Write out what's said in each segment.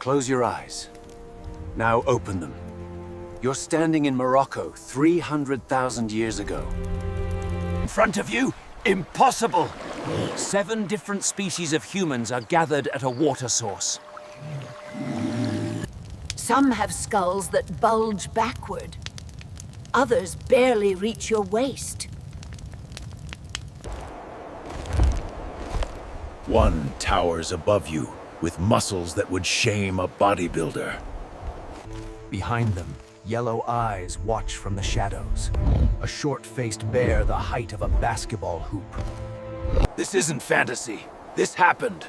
Close your eyes. Now open them. You're standing in Morocco 300,000 years ago. In front of you, impossible! 7 different species of humans are gathered at a water source. Some have skulls that bulge backward. Others barely reach your waist. One towers above you, with muscles that would shame a bodybuilder. Behind them, yellow eyes watch from the shadows. A short-faced bear the height of a basketball hoop. This isn't fantasy. This happened.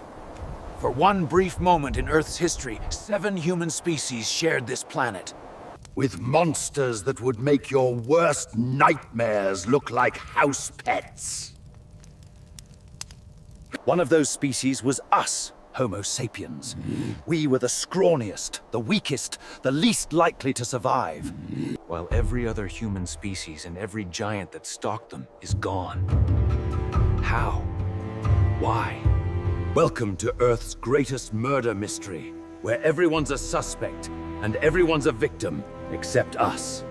For one brief moment in Earth's history, 7 human species shared this planet. With monsters that would make your worst nightmares look like house pets. One of those species was us, Homo sapiens. We were the scrawniest, the weakest, the least likely to survive. While every other human species and every giant that stalked them is gone. How? Why? Welcome to Earth's greatest murder mystery, where everyone's a suspect and everyone's a victim, except us.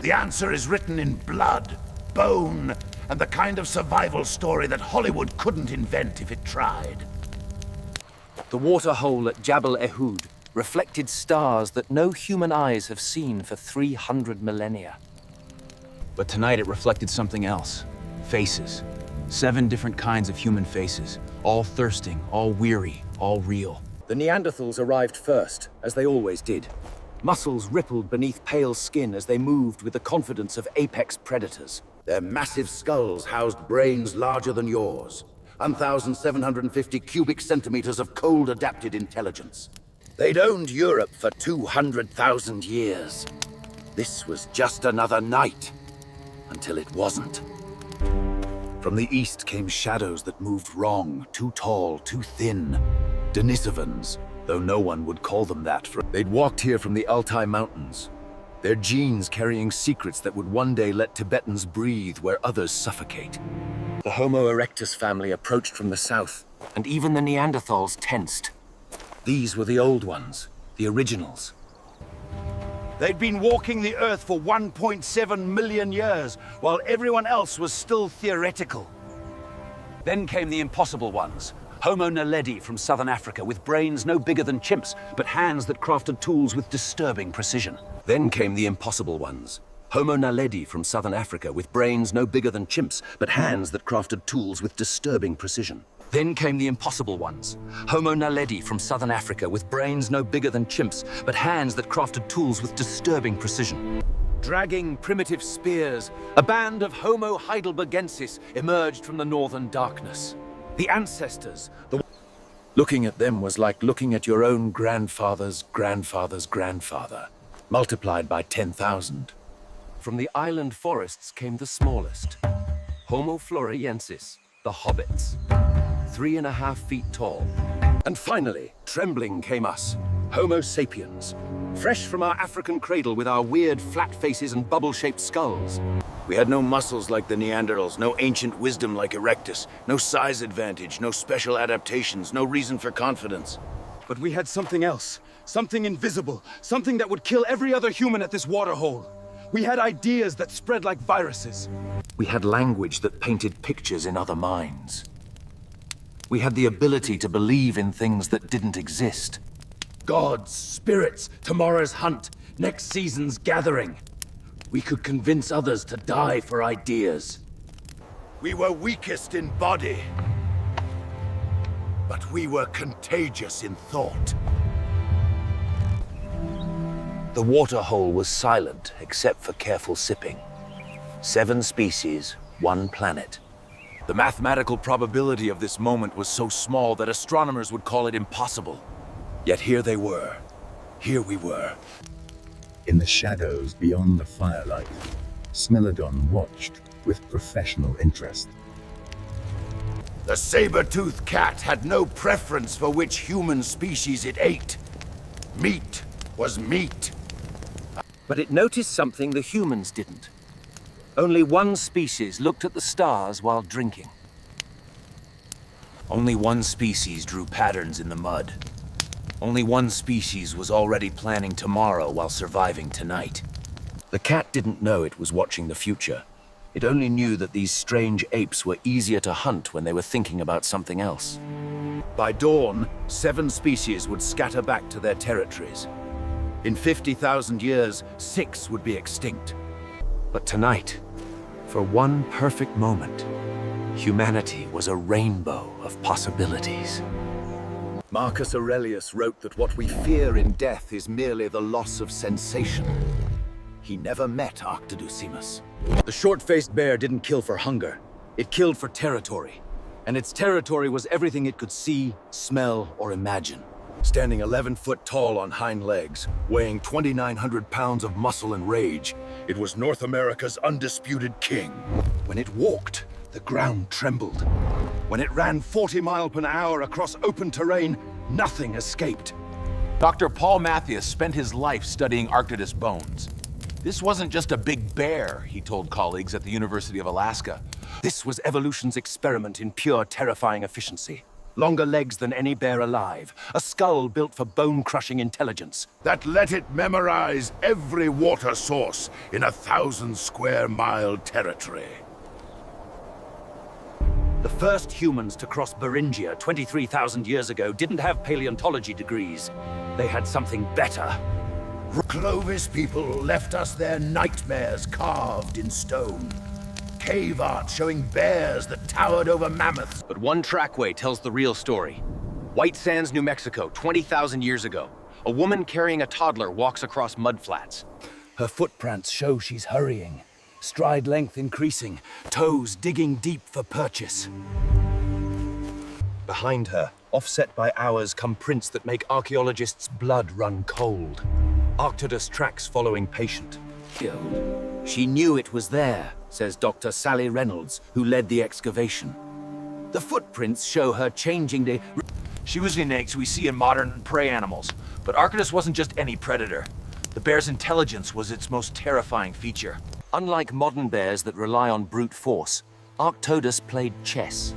The answer is written in blood, bone, and the kind of survival story that Hollywood couldn't invent if it tried. The water hole at Jabal Ehud reflected stars that no human eyes have seen for 300 millennia. But tonight it reflected something else. Faces. 7 different kinds of human faces. All thirsting, all weary, all real. The Neanderthals arrived first, as they always did. Muscles rippled beneath pale skin as they moved with the confidence of apex predators. Their massive skulls housed brains larger than yours. 1,750 cubic centimeters of cold-adapted intelligence. They'd owned Europe for 200,000 years. This was just another night, until it wasn't. From the east came shadows that moved wrong, too tall, too thin. Denisovans, though no one would call them that. They'd walked here from the Altai Mountains, their genes carrying secrets that would one day let Tibetans breathe where others suffocate. The Homo erectus family approached from the south, and even the Neanderthals tensed. These were the old ones, the originals. They'd been walking the Earth for 1.7 million years, while everyone else was still theoretical. Then came the impossible ones. Homo naledi from southern Africa, with brains no bigger than chimps, but hands that crafted tools with disturbing precision. Then came the impossible ones. Homo naledi from southern Africa, with brains no bigger than chimps, but hands that crafted tools with disturbing precision. Then came the impossible ones. Homo naledi from southern Africa, with brains no bigger than chimps, but hands that crafted tools with disturbing precision. Dragging primitive spears, a band of Homo heidelbergensis emerged from the northern darkness. The ancestors, Looking at them was like looking at your own grandfather's grandfather's grandfather, multiplied by 10,000. From the island forests came the smallest, Homo floresiensis, the hobbits, 3.5 feet tall. And finally, trembling came us, Homo sapiens, fresh from our African cradle with our weird flat faces and bubble-shaped skulls. We had no muscles like the Neanderthals, no ancient wisdom like Erectus, no size advantage, no special adaptations, no reason for confidence. But we had something else, something invisible, something that would kill every other human at this waterhole. We had ideas that spread like viruses. We had language that painted pictures in other minds. We had the ability to believe in things that didn't exist. Gods, spirits, tomorrow's hunt, next season's gathering. We could convince others to die for ideas. We were weakest in body, but we were contagious in thought. The waterhole was silent except for careful sipping. 7 species, 1 planet. The mathematical probability of this moment was so small that astronomers would call it impossible. Yet here they were. Here we were. In the shadows beyond the firelight, Smilodon watched with professional interest. The saber-toothed cat had no preference for which human species it ate. Meat was meat. But it noticed something the humans didn't. Only one species looked at the stars while drinking. Only one species drew patterns in the mud. Only one species was already planning tomorrow while surviving tonight. The cat didn't know it was watching the future. It only knew that these strange apes were easier to hunt when they were thinking about something else. By dawn, 7 species would scatter back to their territories. In 50,000 years, 6 would be extinct. But tonight, for one perfect moment, humanity was a rainbow of possibilities. Marcus Aurelius wrote that what we fear in death is merely the loss of sensation. He never met Arctodeucimus. The short-faced bear didn't kill for hunger. It killed for territory. And its territory was everything it could see, smell, or imagine. Standing 11 foot tall on hind legs, weighing 2,900 pounds of muscle and rage, it was North America's undisputed king. When it walked, the ground trembled. When it ran 40 miles per hour across open terrain, nothing escaped. Dr. Paul Mathias spent his life studying Arctodus bones. This wasn't just a big bear, he told colleagues at the University of Alaska. This was evolution's experiment in pure, terrifying efficiency. Longer legs than any bear alive, a skull built for bone-crushing intelligence. That let it memorize every water source in 1,000 square mile territory. The first humans to cross Beringia 23,000 years ago didn't have paleontology degrees. They had something better. Clovis people left us their nightmares carved in stone. Cave art showing bears that towered over mammoths. But one trackway tells the real story. White Sands, New Mexico, 20,000 years ago. A woman carrying a toddler walks across mudflats. Her footprints show she's hurrying. Stride length increasing, toes digging deep for purchase. Behind her, offset by hours, come prints that make archaeologists' blood run cold. Arctodus tracks following patient. She knew it was there, says Dr. Sally Reynolds, who led the excavation. The footprints show her changing the... She was in eggs we see in modern prey animals, but Arctodus wasn't just any predator. The bear's intelligence was its most terrifying feature. Unlike modern bears that rely on brute force, Arctodus played chess.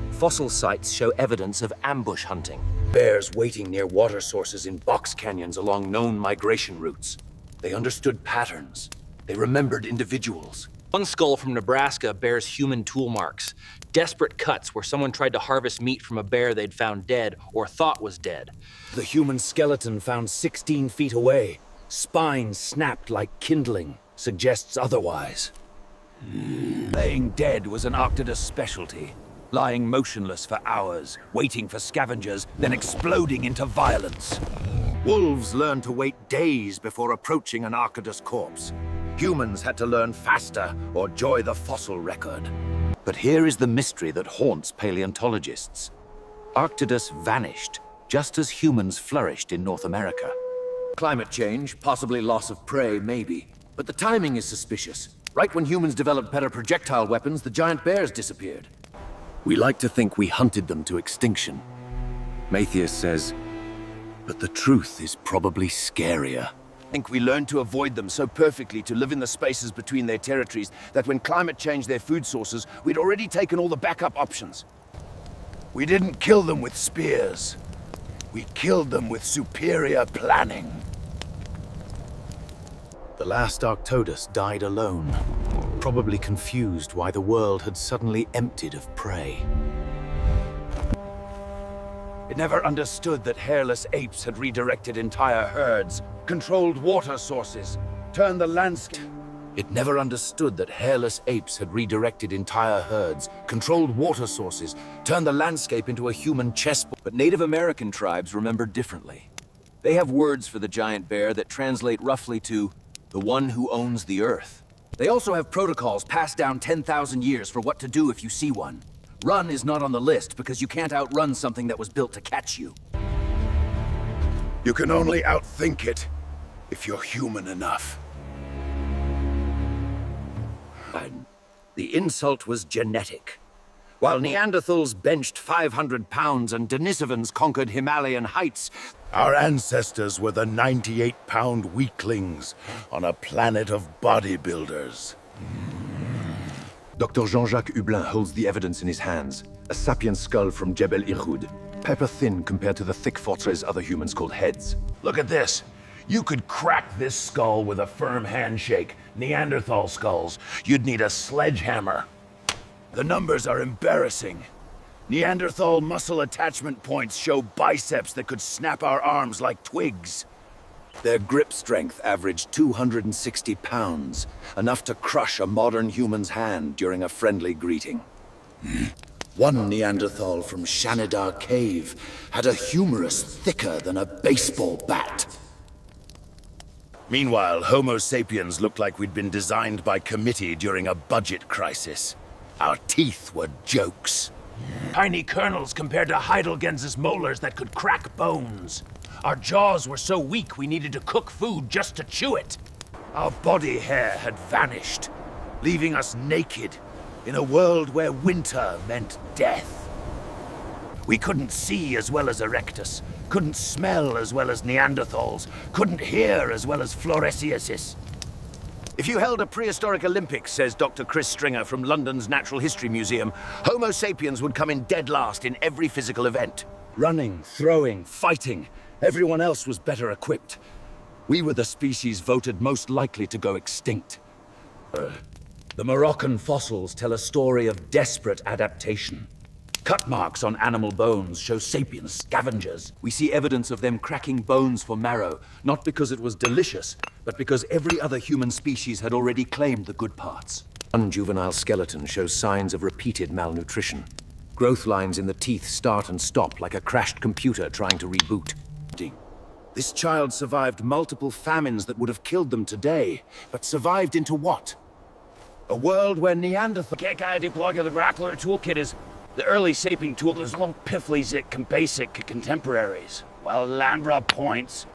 Fossil sites show evidence of ambush hunting. Bears waiting near water sources in box canyons along known migration routes. They understood patterns. They remembered individuals. One skull from Nebraska bears human tool marks. Desperate cuts where someone tried to harvest meat from a bear they'd found dead or thought was dead. The human skeleton found 16 feet away. Spine snapped like kindling. Suggests otherwise. Laying dead was an Arctodus specialty. Lying motionless for hours, waiting for scavengers, then exploding into violence. Wolves learned to wait days before approaching an Arctodus corpse. Humans had to learn faster or join the fossil record. But here is the mystery that haunts paleontologists. Arctodus vanished, just as humans flourished in North America. Climate change, possibly loss of prey, maybe. But the timing is suspicious. Right when humans developed better projectile weapons, the giant bears disappeared. We like to think we hunted them to extinction. Mathias says, but the truth is probably scarier. I think we learned to avoid them so perfectly to live in the spaces between their territories that when climate changed their food sources, we'd already taken all the backup options. We didn't kill them with spears. We killed them with superior planning. The last Arctodus died alone, probably confused why the world had suddenly emptied of prey. It never understood that hairless apes had redirected entire herds, controlled water sources, turned the landscape. It never understood that hairless apes had redirected entire herds, controlled water sources, turned the landscape into a human chessboard. But Native American tribes remembered differently. They have words for the giant bear that translate roughly to the one who owns the earth. They also have protocols passed down 10,000 years for what to do if you see one. Run is not on the list because you can't outrun something that was built to catch you. You can only outthink it if you're human enough. And the insult was genetic. While Neanderthals benched 500 pounds and Denisovans conquered Himalayan heights, our ancestors were the 98-pound weaklings on a planet of bodybuilders. Dr. Jean-Jacques Hublin holds the evidence in his hands. A sapien skull from Jebel Irhoud. pepper thin compared to the thick fortress other humans called heads. Look at this. You could crack this skull with a firm handshake. Neanderthal skulls. You'd need a sledgehammer. The numbers are embarrassing. Neanderthal muscle attachment points show biceps that could snap our arms like twigs. Their grip strength averaged 260 pounds, enough to crush a modern human's hand during a friendly greeting. One Neanderthal from Shanidar Cave had a humerus thicker than a baseball bat. Meanwhile, Homo sapiens looked like we'd been designed by committee during a budget crisis. Our teeth were jokes. Tiny kernels compared to Heidelgen's molars that could crack bones. Our jaws were so weak we needed to cook food just to chew it. Our body hair had vanished, leaving us naked in a world where winter meant death. We couldn't see as well as Erectus, couldn't smell as well as Neanderthals, couldn't hear as well as Floresiensis. If you held a prehistoric Olympics, says Dr. Chris Stringer from London's Natural History Museum, Homo sapiens would come in dead last in every physical event. Running, throwing, fighting. Everyone else was better equipped. We were the species voted most likely to go extinct. The Moroccan fossils tell a story of desperate adaptation. Cut marks on animal bones show sapiens scavengers. We see evidence of them cracking bones for marrow, not because it was delicious, but because every other human species had already claimed the good parts. One juvenile skeleton shows signs of repeated malnutrition. Growth lines in the teeth start and stop like a crashed computer trying to reboot. This child survived multiple famines that would have killed them today, but survived into what? A world where Neanderthal... Que deploy the Grappler toolkit is the early saping tool is long piffly basic contemporaries, while Lambra points